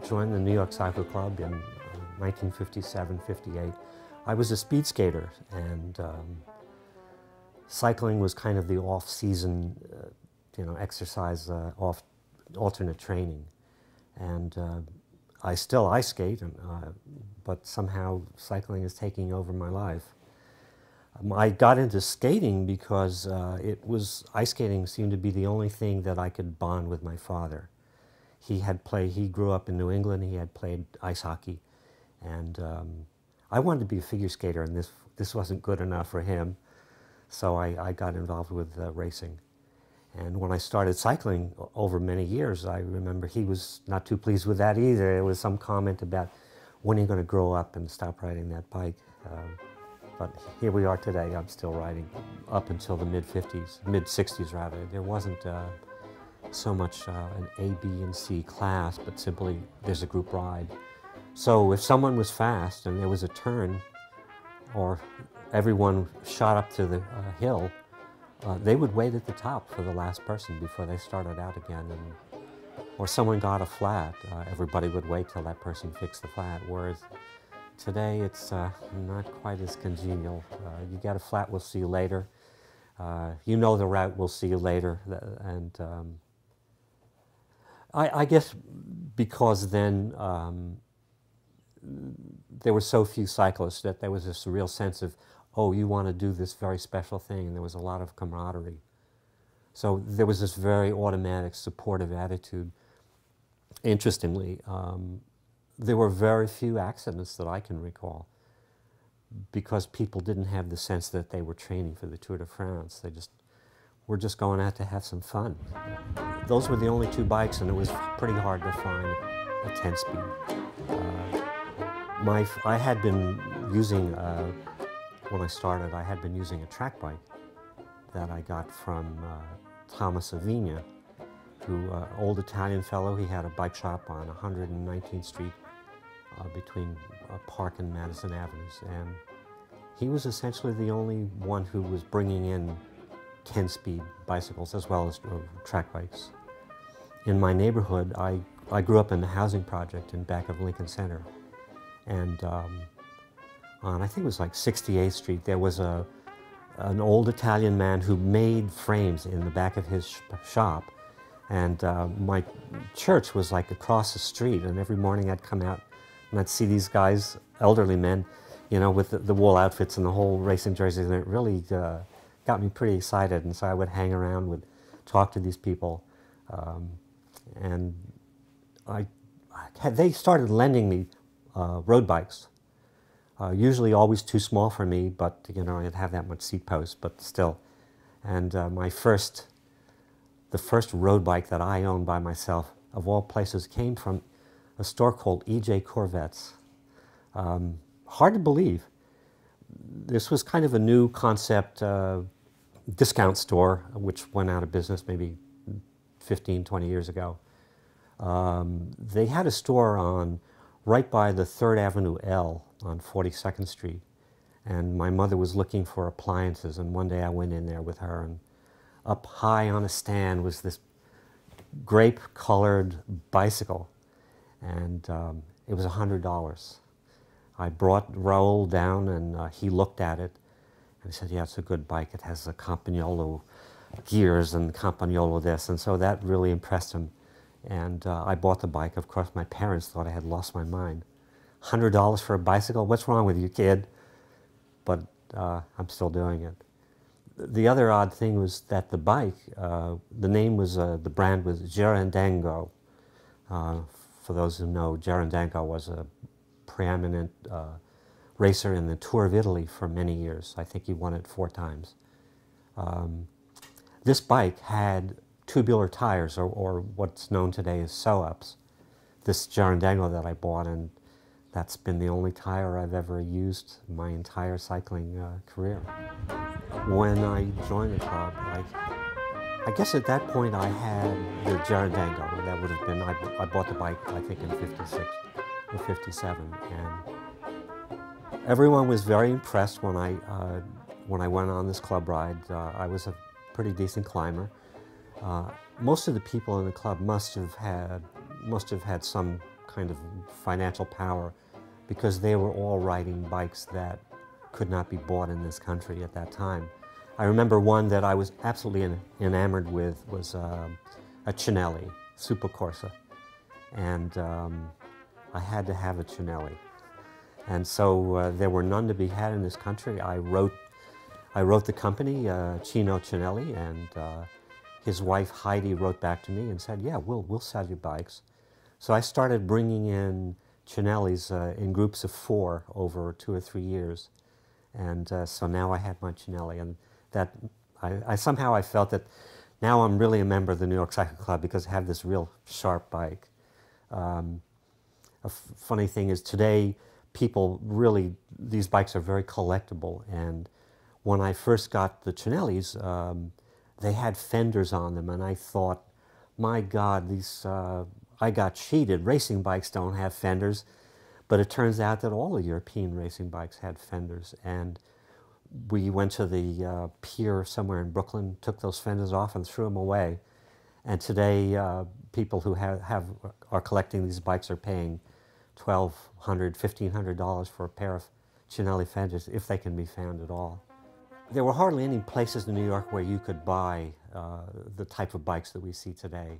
joined the New York Cycle Club in 1957-58. I was a speed skater, and cycling was kind of the off-season, exercise, alternate training. And I still ice skate, but somehow cycling is taking over my life. I got into skating because ice skating seemed to be the only thing that I could bond with my father. He grew up in New England, he had played ice hockey, and I wanted to be a figure skater, and this wasn't good enough for him, so I got involved with racing. And when I started cycling over many years, I remember he was not too pleased with that either. There was some comment about, when are you going to grow up and stop riding that bike? But here we are today. I'm still riding up until the mid-60s rather. There wasn't so much an A, B, and C class, but simply there's a group ride. So if someone was fast and there was a turn, or everyone shot up to the hill, they would wait at the top for the last person before they started out again. Or someone got a flat, everybody would wait till that person fixed the flat. Whereas today it's not quite as congenial. You get a flat, we'll see you later. You know the route, we'll see you later. And I guess because then there were so few cyclists that there was this real sense of, oh, you want to do this very special thing, and there was a lot of camaraderie. So there was this very automatic, supportive attitude. Interestingly, there were very few accidents that I can recall because people didn't have the sense that they were training for the Tour de France. They just were just going out to have some fun. Those were the only two bikes, and it was pretty hard to find a 10-speed. I had been using, when I started, I had been using a track bike that I got from Thomas Avigna, who, old Italian fellow. He had a bike shop on 119th Street between Park and Madison Avenues, and he was essentially the only one who was bringing in 10-speed bicycles as well as track bikes. In my neighborhood, I grew up in the housing project in back of Lincoln Center, and on, I think it was like 68th Street, there was an old Italian man who made frames in the back of his shop. And my church was like across the street, and every morning I'd come out and I'd see these guys, elderly men, with the wool outfits and the whole racing jerseys, and it really got me pretty excited. And so I would hang around, would talk to these people, and they started lending me road bikes. Usually always too small for me, but I didn't have that much seat post, but still. And the first road bike that I owned by myself, of all places, came from a store called E.J. Corvettes. Hard to believe. This was kind of a new concept discount store, which went out of business maybe 15, 20 years ago. They had a store right by the 3rd Avenue L on 42nd Street. And my mother was looking for appliances, and one day I went in there with her, and up high on a stand was this grape-colored bicycle, and it was $100. I brought Raoul down, and he looked at it, and he said, yeah, it's a good bike. It has the Campagnolo gears and Campagnolo this, and so that really impressed him. And I bought the bike. Of course, my parents thought I had lost my mind. $100 for a bicycle? What's wrong with you, kid? But I'm still doing it. The other odd thing was that the bike, the name was, the brand was Girandango. For those who know, Girandango was a preeminent racer in the Tour of Italy for many years. I think he won it 4 times. This bike had tubular tires, or what's known today as sew-ups. This Girandango that I bought, and that's been the only tire I've ever used my entire cycling career. When I joined the club, I guess at that point I had the Girandango. That would have been, I bought the bike, I think, in '56 or '57. And everyone was very impressed when I went on this club ride. I was a pretty decent climber. Most of the people in the club must have had some kind of financial power because they were all riding bikes that could not be bought in this country at that time. I remember one that I was absolutely enamored with was a Cinelli, Super Corsa. And I had to have a Cinelli. And so there were none to be had in this country. I wrote the company, Cino Cinelli, and his wife Heidi wrote back to me and said, yeah, we'll sell you bikes. So I started bringing in Cinellis in groups of 4 over 2 or 3 years. And so now I had my Cinelli, and that I somehow felt that now I'm really a member of the New York Cycle Club because I have this real sharp bike. A funny thing is today, people really, these bikes are very collectible, and when I first got the Cinellis, they had fenders on them, and I thought, my God, these, I got cheated. Racing bikes don't have fenders. But it turns out that all the European racing bikes had fenders, and we went to the pier somewhere in Brooklyn, took those fenders off and threw them away. And today, people who are collecting these bikes are paying $1,200, $1,500 for a pair of Cinelli fenders, if they can be found at all. There were hardly any places in New York where you could buy the type of bikes that we see today.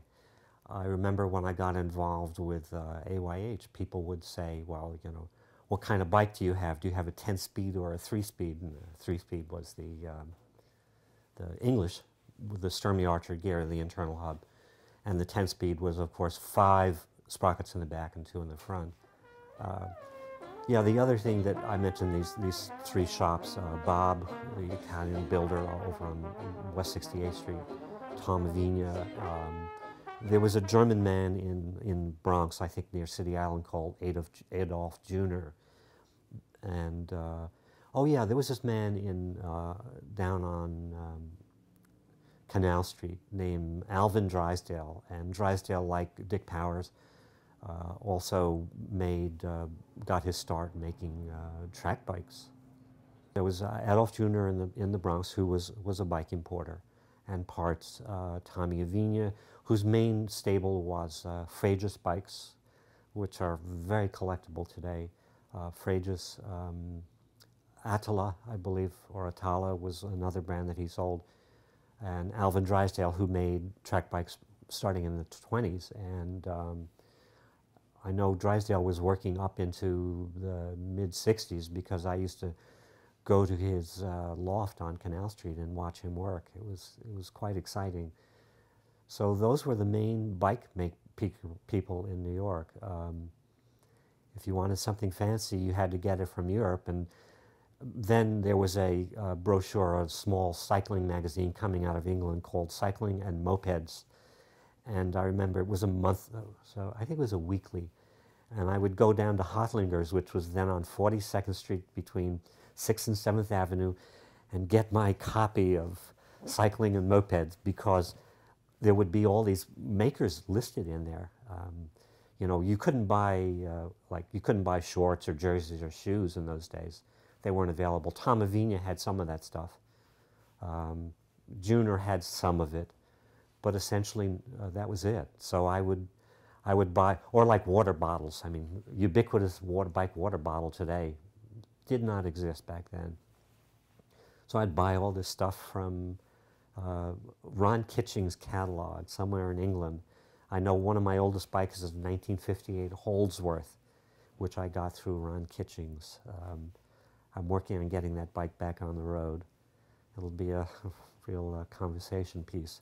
I remember when I got involved with AYH, people would say, well, you know, what kind of bike do you have? Do you have a 10-speed or a 3-speed? And the 3-speed was the English, with the Sturmey Archer gear, the internal hub. And the 10-speed was, of course, 5 sprockets in the back and 2 in the front. Yeah, the other thing that I mentioned, these 3 shops, Bob, the Italian builder over on West 68th Street, Tom Vigna. There was a German man in Bronx, I think near City Island, called Adolf Jr. And, oh yeah, there was this man down on Canal Street named Alvin Drysdale. And Drysdale, like Dick Powers, also got his start making track bikes. There was Adolf Jr. in the Bronx, who was a bike importer and parts. Tommy Avina, whose main stable was Frejus bikes, which are very collectible today. Frejus, Attila, I believe, or Atala was another brand that he sold. And Alvin Drysdale, who made track bikes starting in the 20s. And I know Drysdale was working up into the mid-60s because I used to go to his loft on Canal Street and watch him work. It was quite exciting. So those were the main bike people in New York. If you wanted something fancy, you had to get it from Europe. And then there was a brochure, a small cycling magazine coming out of England called Cycling and Mopeds. And I remember it was a month, so I think it was a weekly. And I would go down to Hotlinger's, which was then on 42nd Street between 6th and 7th Avenue, and get my copy of Cycling and Mopeds, because there would be all these makers listed in there. You know, you couldn't buy, you couldn't buy shorts or jerseys or shoes in those days. They weren't available. Tom Avina had some of that stuff. Junior had some of it, but essentially that was it. So I would buy, or like water bottles. I mean, ubiquitous bike water bottle today did not exist back then. So I'd buy all this stuff from Ron Kitching's catalog somewhere in England. I know one of my oldest bikes is a 1958 Holdsworth, which I got through Ron Kitching's. I'm working on getting that bike back on the road. It'll be a real conversation piece.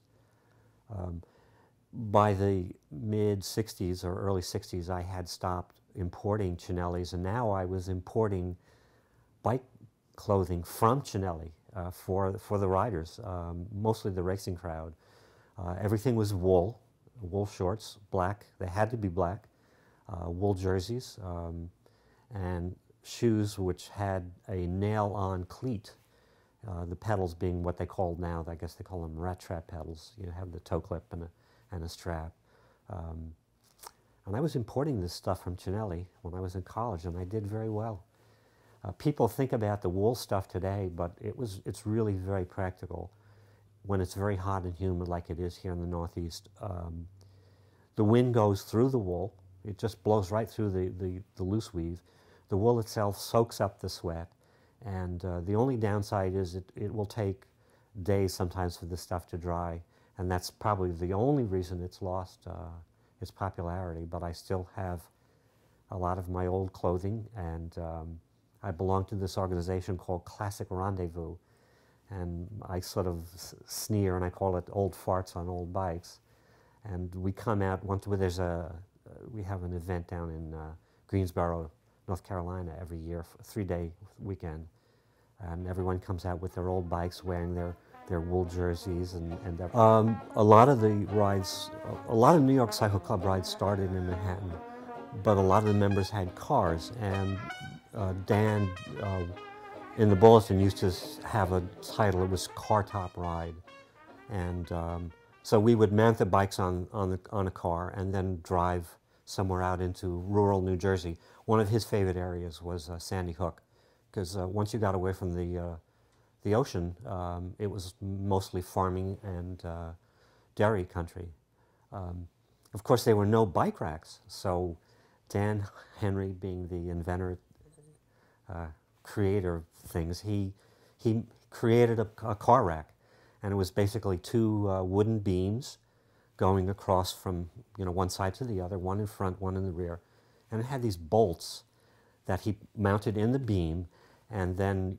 By the mid-60s or early 60s, I had stopped importing Cinellis, and now I was importing bike clothing from Cinelli for the riders, mostly the racing crowd. Everything was wool shorts, black. They had to be black. Wool jerseys, and shoes which had a nail-on cleat. The pedals being what they call now, I guess they call them rat trap pedals. You have the toe clip and a strap. And I was importing this stuff from Cinelli when I was in college, and I did very well. People think about the wool stuff today, but it's really very practical. When it's very hot and humid like it is here in the Northeast, the wind goes through the wool, It just blows right through the loose weave. The wool itself soaks up the sweat, and the only downside is it will take days sometimes for the stuff to dry, and that's probably the only reason it's lost its popularity. But I still have a lot of my old clothing, and I belong to this organization called Classic Rendezvous, and I sort of sneer and I call it old farts on old bikes. And we come out once we have an event down in Greensboro, North Carolina every year, for a 3-day weekend, and everyone comes out with their old bikes wearing their wool jerseys and their, a lot of the rides, a lot of New York Cycle Club rides started in Manhattan, but a lot of the members had cars, and Dan in the bulletin used to have a title. It was Car Top Ride, and so we would mount the bikes on a car and then drive somewhere out into rural New Jersey. One of his favorite areas was Sandy Hook, because once you got away from the ocean, it was mostly farming and dairy country. Of course, there were no bike racks, so Dan Henry, being the inventor, creator of things, he created a car rack, and it was basically two wooden beams going across from one side to the other, one in front, one in the rear, and it had these bolts that he mounted in the beam, and then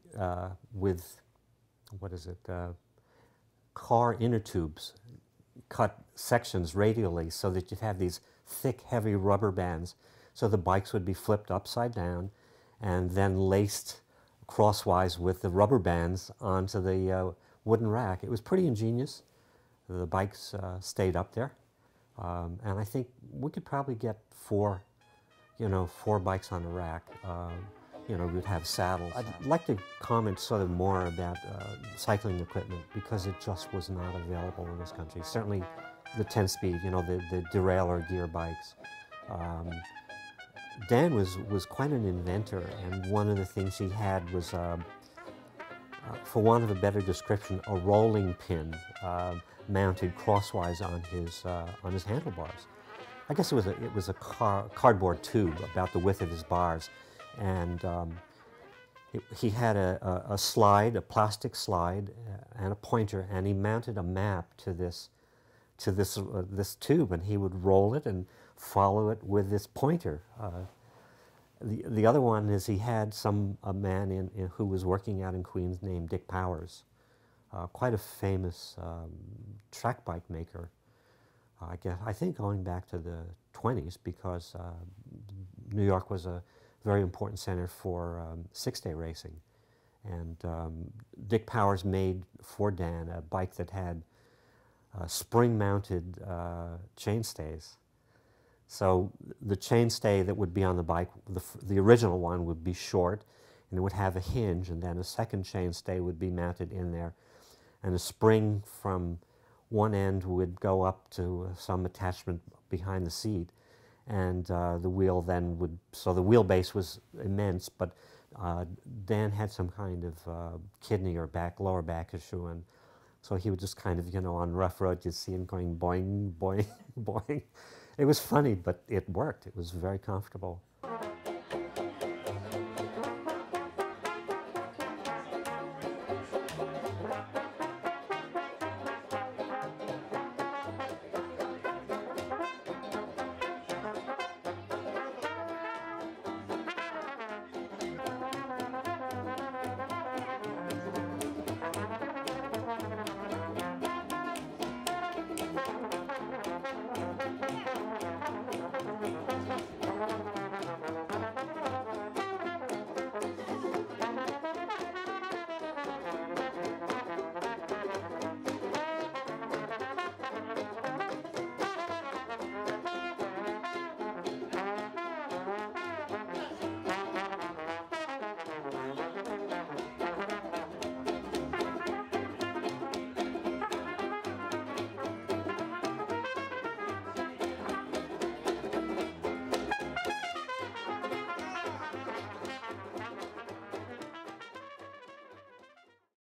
with car inner tubes, cut sections radially so that you'd have these thick, heavy rubber bands, so the bikes would be flipped upside down and then laced crosswise with the rubber bands onto the wooden rack. It was pretty ingenious. The bikes stayed up there, and I think we could probably get four bikes on a rack. We'd have saddles. I'd like to comment sort of more about cycling equipment, because it just was not available in this country. Certainly the 10-speed, the derailleur gear bikes. Dan was quite an inventor, and one of the things he had was, for want of a better description, a rolling pin mounted crosswise on his handlebars. I guess it was a cardboard tube about the width of his bars, and he had a slide, a plastic slide, and a pointer, and he mounted a map to this tube, and he would roll it and follow it with this pointer. The other one is he had a man who was working out in Queens named Dick Powers, quite a famous track bike maker. I think going back to the 1920s, because New York was a very important center for six-day racing. And Dick Powers made for Dan a bike that had spring-mounted chainstays. So the chainstay that would be on the bike, the original one, would be short, and it would have a hinge, and then a second chainstay would be mounted in there, and a spring from one end would go up to some attachment behind the seat, and the wheel then would, so the wheelbase was immense, but Dan had some kind of kidney or lower back issue, and so he would just kind of, on rough road, you'd see him going boing, boing, boing. It was funny, but it worked. It was very comfortable.